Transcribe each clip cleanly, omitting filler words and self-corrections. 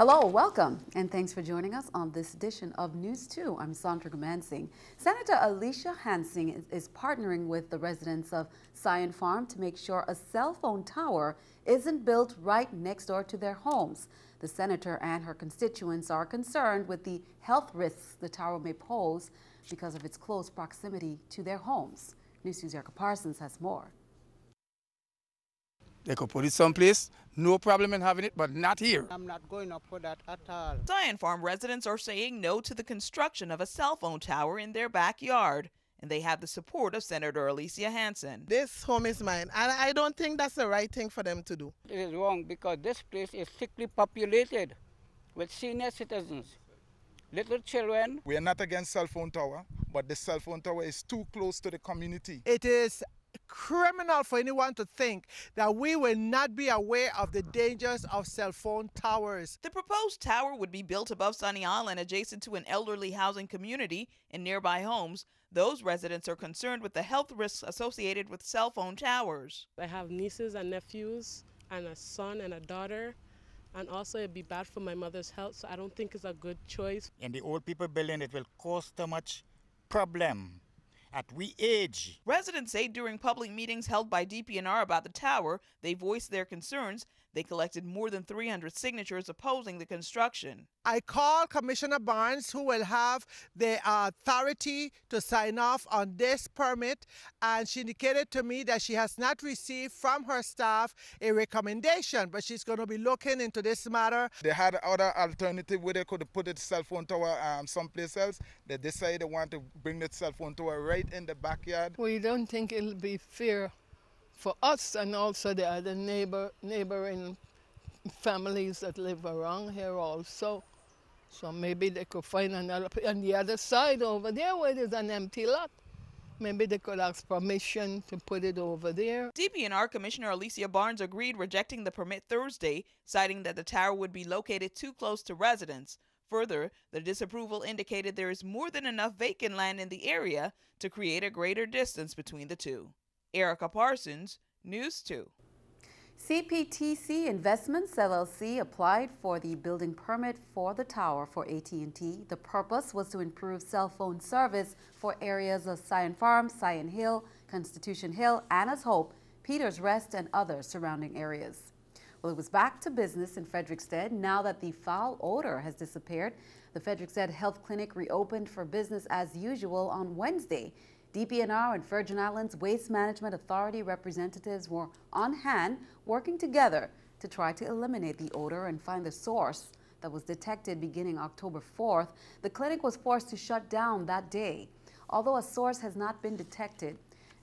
Hello, welcome, and thanks for joining us on this edition of News 2. I'm Sandra Gumansing. Senator Alicia Hansen is partnering with the residents of Sion Farm to make sure a cell phone tower isn't built right next door to their homes. The senator and her constituents are concerned with the health risks the tower may pose because of its close proximity to their homes. News2's Erica Parsons has more. They could put it someplace, no problem in having it, but not here. I'm not going up for that at all. Sion Farm residents are saying no to the construction of a cell phone tower in their backyard, and they have the support of Senator Alicia Hansen. This home is mine, and I don't think that's the right thing for them to do. It is wrong because this place is thickly populated with senior citizens, little children. We are not against cell phone tower, but the cell phone tower is too close to the community. It is criminal for anyone to think that we will not be aware of the dangers of cell phone towers. The proposed tower would be built above Sunny Island, adjacent to an elderly housing community and nearby homes. Those residents are concerned with the health risks associated with cell phone towers. I have nieces and nephews and a son and a daughter, and also it'd be bad for my mother's health, so I don't think it's a good choice. In the old people building, it will cause too much problem at we age. Residents say during public meetings held by DPNR about the tower, they voiced their concerns. They collected more than 300 signatures opposing the construction. I called Commissioner Barnes, who will have the authority to sign off on this permit, and she indicated to me that she has not received from her staff a recommendation, but she's going to be looking into this matter. They had other alternative where they could put the cell phone tower someplace else. They decided they want to bring the cell phone tower right in the backyard. We don't think it'll be fair for us and also the other neighboring families that live around here also. So maybe they could find another, on the other side over there where there's an empty lot. Maybe they could ask permission to put it over there. DPNR Commissioner Alicia Barnes agreed, rejecting the permit Thursday, citing that the tower would be located too close to residents. Further, the disapproval indicated there is more than enough vacant land in the area to create a greater distance between the two. Erica Parsons, News 2. CPTC Investments LLC applied for the building permit for the tower for AT&T. The purpose was to improve cell phone service for areas of Sion Farm, Sion Hill, Constitution Hill, Anna's Hope, Peters Rest, and other surrounding areas. Well, it was back to business in Frederiksted now that the foul odor has disappeared. The Frederiksted Health Clinic reopened for business as usual on Wednesday. DPNR and Virgin Islands Waste Management Authority representatives were on hand working together to try to eliminate the odor and find the source that was detected beginning October 4th. The clinic was forced to shut down that day. Although a source has not been detected,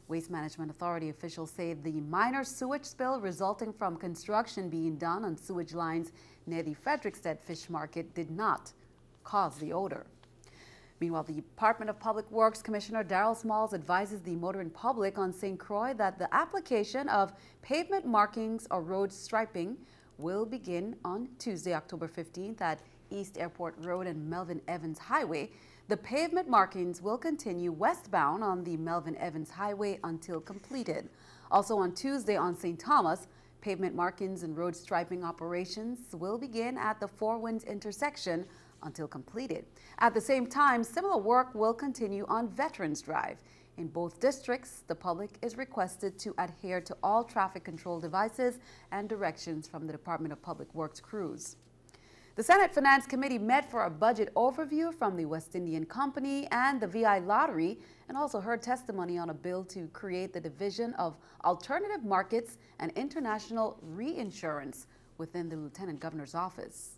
Waste Management Authority officials say the minor sewage spill resulting from construction being done on sewage lines near the Frederiksted Fish Market did not cause the odor. Meanwhile, the Department of Public Works Commissioner Darrell Smalls advises the motoring public on St. Croix that the application of pavement markings or road striping will begin on Tuesday, October 15th at East Airport Road and Melvin Evans Highway. The pavement markings will continue westbound on the Melvin Evans Highway until completed. Also on Tuesday on St. Thomas, pavement markings and road striping operations will begin at the Four Winds intersection until completed. At the same time, similar work will continue on Veterans Drive. In both districts, the public is requested to adhere to all traffic control devices and directions from the Department of Public Works crews. The Senate Finance Committee met for a budget overview from the West Indian Company and the VI Lottery, and also heard testimony on a bill to create the Division of Alternative Markets and International Reinsurance within the Lieutenant Governor's office.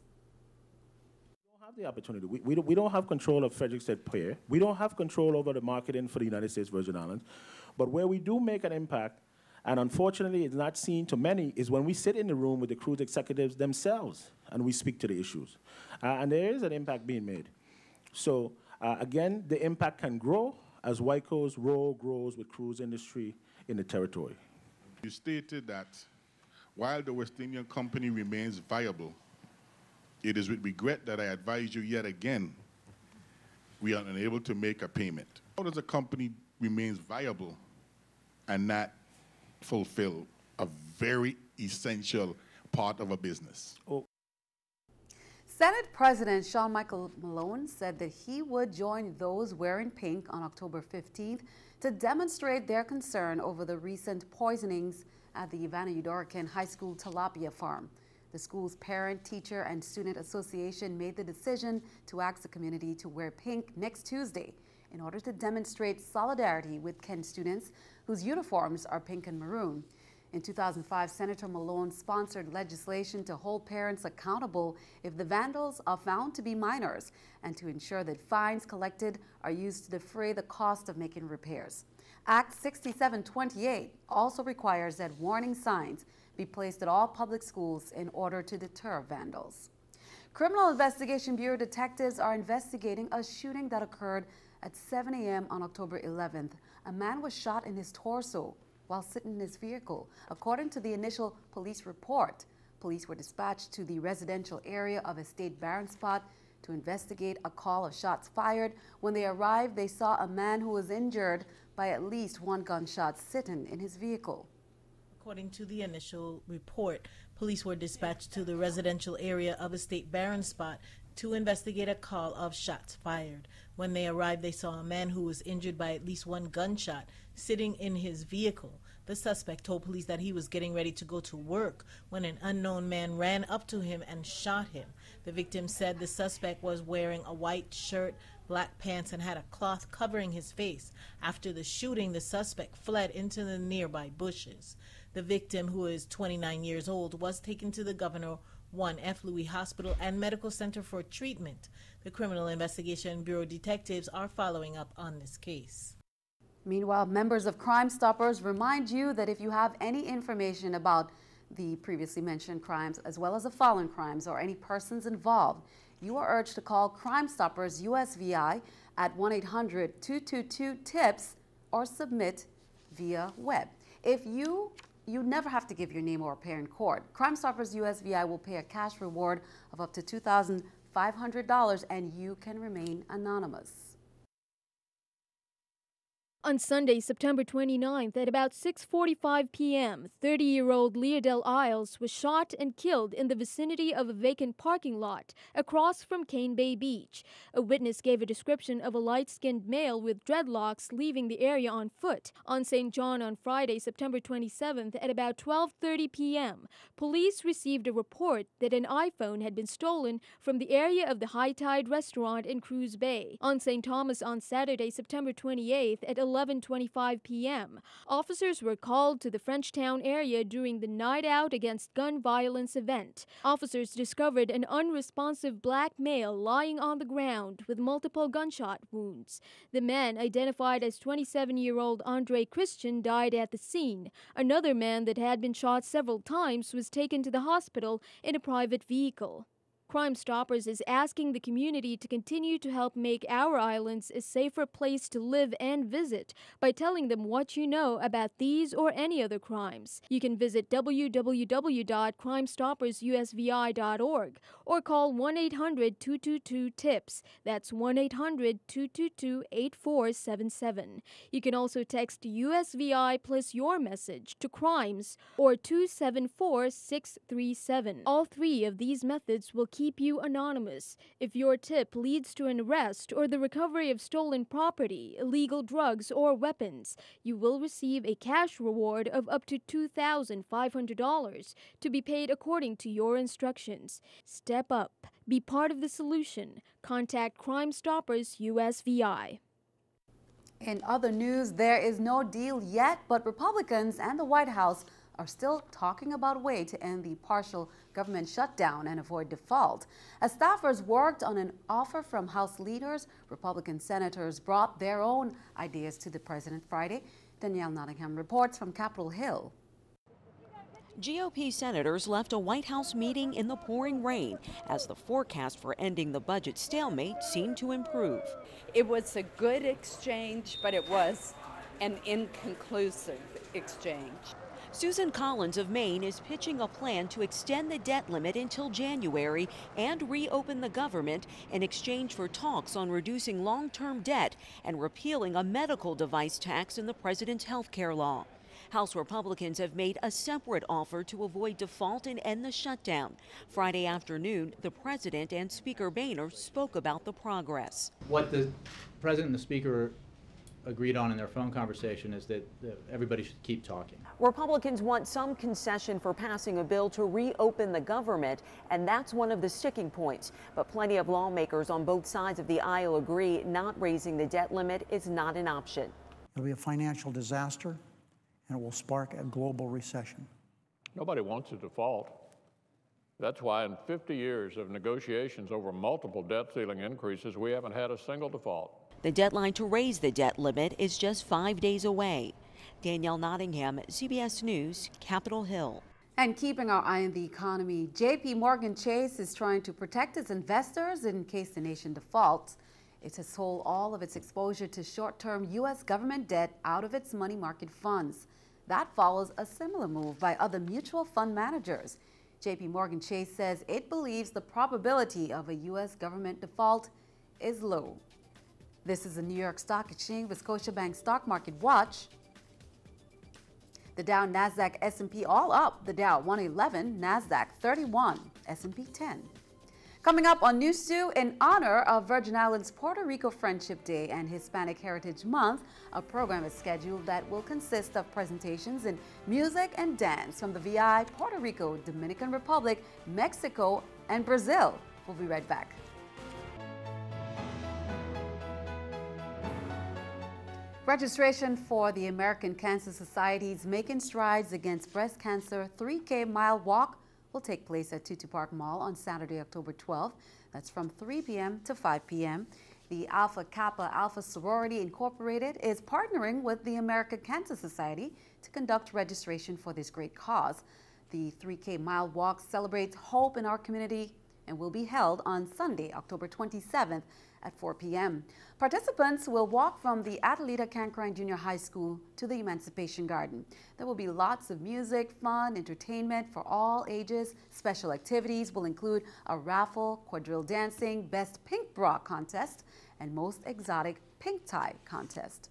Have the opportunity. We don't have control of Frederiksted Pier. We don't have control over the marketing for the United States Virgin Islands. But where we do make an impact, and unfortunately it's not seen to many, is when we sit in the room with the cruise executives themselves and we speak to the issues. And there is an impact being made. So again, the impact can grow as WICO's role grows with cruise industry in the territory. You stated that while the West Indian Company remains viable, it is with regret that I advise you yet again, we are unable to make a payment. How does a company remain viable and not fulfill a very essential part of a business? Senate Senate President Sean Michael Malone said that he would join those wearing pink on October 15th to demonstrate their concern over the recent poisonings at the Ivana Udorican High School tilapia farm. The school's parent, teacher, and student association made the decision to ask the community to wear pink next Tuesday in order to demonstrate solidarity with Kent students whose uniforms are pink and maroon. In 2005, Senator Malone sponsored legislation to hold parents accountable if the vandals are found to be minors and to ensure that fines collected are used to defray the cost of making repairs. Act 6728 also requires that warning signs be placed at all public schools in order to deter vandals. Criminal Investigation Bureau detectives are investigating a shooting that occurred at 7 a.m. on October 11th. A man was shot in his torso while sitting in his vehicle. According to the initial police report, police were dispatched to the residential area of Estate Barron Spot to investigate a call of shots fired. When they arrived, they saw a man who was injured by at least one gunshot sitting in his vehicle. According to the initial report, police were dispatched to the residential area of Estate Barron Spot to investigate a call of shots fired. When they arrived, they saw a man who was injured by at least one gunshot sitting in his vehicle. The suspect told police that he was getting ready to go to work when an unknown man ran up to him and shot him. The victim said the suspect was wearing a white shirt, black pants, and had a cloth covering his face. After the shooting, the suspect fled into the nearby bushes. The victim, who is 29 years old, was taken to the Governor 1 F. Louis Hospital and Medical Center for treatment. The Criminal Investigation Bureau detectives are following up on this case. Meanwhile, members of Crime Stoppers remind you that if you have any information about the previously mentioned crimes, as well as the following crimes or any persons involved, you are urged to call Crime Stoppers USVI at 1-800-222-TIPS or submit via web. If you never have to give your name or appear in court. Crime Stoppers USVI will pay a cash reward of up to $2,500 and you can remain anonymous. On Sunday, September 29th, at about 6:45 p.m., 30-year-old Leodell Isles was shot and killed in the vicinity of a vacant parking lot across from Cane Bay Beach. A witness gave a description of a light-skinned male with dreadlocks leaving the area on foot. On St. John on Friday, September 27th, at about 12:30 p.m., police received a report that an iPhone had been stolen from the area of the High Tide restaurant in Cruz Bay. On St. Thomas on Saturday, September 28th, at 11:25 p.m. Officers were called to the Frenchtown area during the Night Out Against Gun Violence event. Officers discovered an unresponsive black male lying on the ground with multiple gunshot wounds. The man, identified as 27-year-old Andre Christian, died at the scene. Another man that had been shot several times was taken to the hospital in a private vehicle. Crime Stoppers is asking the community to continue to help make our islands a safer place to live and visit by telling them what you know about these or any other crimes. You can visit www.crimestoppersusvi.org or call 1-800-222-TIPS. That's 1-800-222-8477. You can also text USVI plus your message to crimes or 274-637. All three of these methods will keep you anonymous. If your tip leads to an arrest or the recovery of stolen property, illegal drugs, or weapons, you will receive a cash reward of up to $2,500 to be paid according to your instructions. Step up. Be part of the solution. Contact Crime Stoppers USVI. In other news, there is no deal yet, but Republicans and the White House are still talking about a way to end the partial government shutdown and avoid default. As staffers worked on an offer from House leaders, Republican senators brought their own ideas to the president Friday. Danielle Nottingham reports from Capitol Hill. GOP senators left a White House meeting in the pouring rain as the forecast for ending the budget stalemate seemed to improve. It was a good exchange, but it was an inconclusive exchange. Susan Collins of Maine is pitching a plan to extend the debt limit until January and reopen the government in exchange for talks on reducing long-term debt and repealing a medical device tax in the president's health care law. House Republicans have made a separate offer to avoid default and end the shutdown. Friday afternoon, the president and Speaker Boehner spoke about the progress. What the president and the speaker agreed on in their phone conversation is that everybody should keep talking. Republicans want some concession for passing a bill to reopen the government, and that's one of the sticking points. But plenty of lawmakers on both sides of the aisle agree not raising the debt limit is not an option. It'll be a financial disaster, and it will spark a global recession. Nobody wants a default. That's why in 50 years of negotiations over multiple debt ceiling increases, we haven't had a single default. The deadline to raise the debt limit is just 5 days away. Danielle Nottingham, CBS News, Capitol Hill. And keeping our eye on the economy, JP Morgan Chase is trying to protect its investors in case the nation defaults. It has sold all of its exposure to short-term U.S. government debt out of its money market funds. That follows a similar move by other mutual fund managers. JP Morgan Chase says it believes the probability of a U.S. government default is low. This is the New York Stock Exchange with Scotiabank Stock Market Watch. The Dow, Nasdaq, S&P all up. The Dow 111, Nasdaq 31, S&P 10. Coming up on News 2, in honor of Virgin Islands Puerto Rico Friendship Day and Hispanic Heritage Month, a program is scheduled that will consist of presentations in music and dance from the VI, Puerto Rico, Dominican Republic, Mexico, and Brazil. We'll be right back. Registration for the American Cancer Society's Making Strides Against Breast Cancer 3K Mile Walk will take place at Tutu Park Mall on Saturday, October 12th. That's from 3 p.m. to 5 p.m. The Alpha Kappa Alpha Sorority Incorporated is partnering with the American Cancer Society to conduct registration for this great cause. The 3K Mile Walk celebrates hope in our community and will be held on Sunday, October 27th at 4 p.m. Participants will walk from the Adelita Cancrine Junior High School to the Emancipation Garden. There will be lots of music, fun, entertainment for all ages. Special activities will include a raffle, quadrille dancing, best pink bra contest, and most exotic pink tie contest.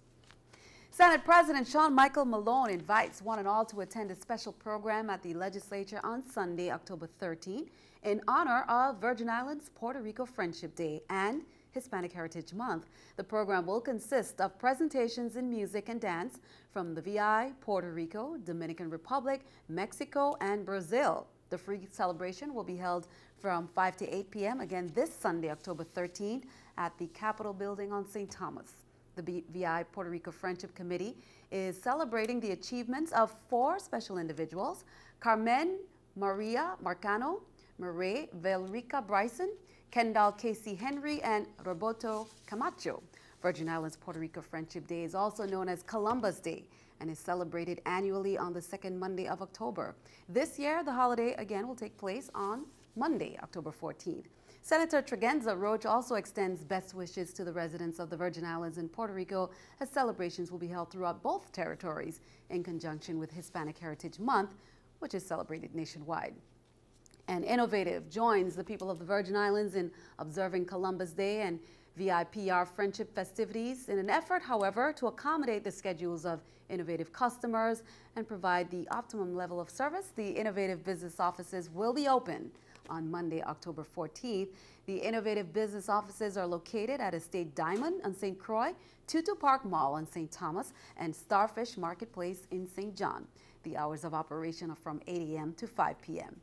Senate President Sean Michael Malone invites one and all to attend a special program at the legislature on Sunday, October 13th, in honor of Virgin Islands Puerto Rico Friendship Day and Hispanic Heritage Month. The program will consist of presentations in music and dance from the VI, Puerto Rico, Dominican Republic, Mexico, and Brazil. The free celebration will be held from 5 to 8 p.m. again this Sunday, October 13th, at the Capitol Building on St. Thomas. The VI Puerto Rico Friendship Committee is celebrating the achievements of 4 special individuals: Carmen Maria Marcano, Marie Velrica Bryson, Kendall Casey Henry, and Roberto Camacho. Virgin Islands Puerto Rico Friendship Day is also known as Columbus Day and is celebrated annually on the second Monday of October. This year, the holiday again will take place on Monday, October 14th. Senator Tregenza Roach also extends best wishes to the residents of the Virgin Islands and Puerto Rico as celebrations will be held throughout both territories in conjunction with Hispanic Heritage Month, which is celebrated nationwide. And Innovative joins the people of the Virgin Islands in observing Columbus Day and VIPR friendship festivities in an effort, however, to accommodate the schedules of Innovative customers and provide the optimum level of service. The Innovative business offices will be open on Monday, October 14th. The Innovative business offices are located at Estate Diamond on St. Croix, Tutu Park Mall on St. Thomas, and Starfish Marketplace in St. John. The hours of operation are from 8 a.m. to 5 p.m.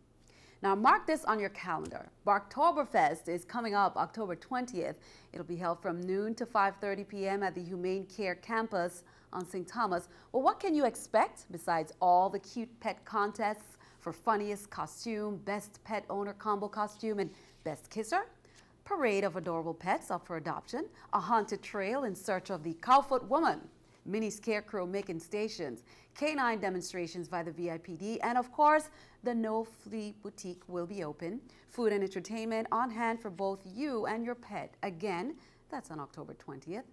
Now mark this on your calendar. Barktoberfest is coming up October 20th. It'll be held from noon to 5:30 p.m. at the Humane Care Campus on St. Thomas. Well, what can you expect besides all the cute pet contests for funniest costume, best pet owner combo costume, and best kisser? Parade of adorable pets up for adoption, a haunted trail in search of the Cowfoot Woman, mini scarecrow making stations, canine demonstrations by the VIPD, and of course, the No Flea Boutique will be open. Food and entertainment on hand for both you and your pet. Again, that's on October 20th.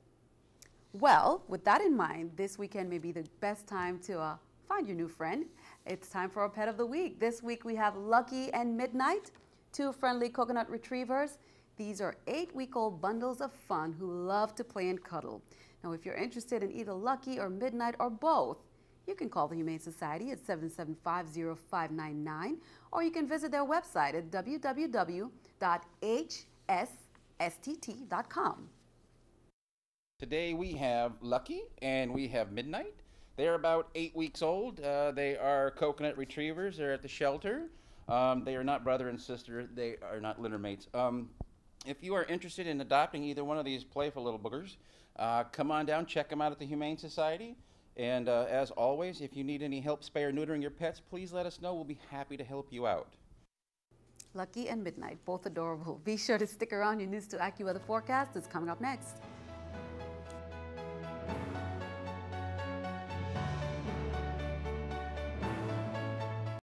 Well, with that in mind, this weekend may be the best time to find your new friend. It's time for our Pet of the Week. This week we have Lucky and Midnight, 2 friendly coconut retrievers. These are 8-week-old bundles of fun who love to play and cuddle. Now, if you're interested in either Lucky or Midnight or both, You can call the Humane Society at 775-0599, or you can visit their website at www.hsstt.com. Today we have Lucky and we have Midnight. They're about 8 weeks old. They are coconut retrievers. They're at the shelter. They are not brother and sister. They are not litter mates. If you are interested in adopting either one of these playful little boogers, come on down, check them out at the Humane Society. And as always, if you need any help spay or neutering your pets, please let us know. We'll be happy to help you out. Lucky and Midnight, both adorable. Be sure to stick around. Your News 2 AccuWeather forecast is coming up next.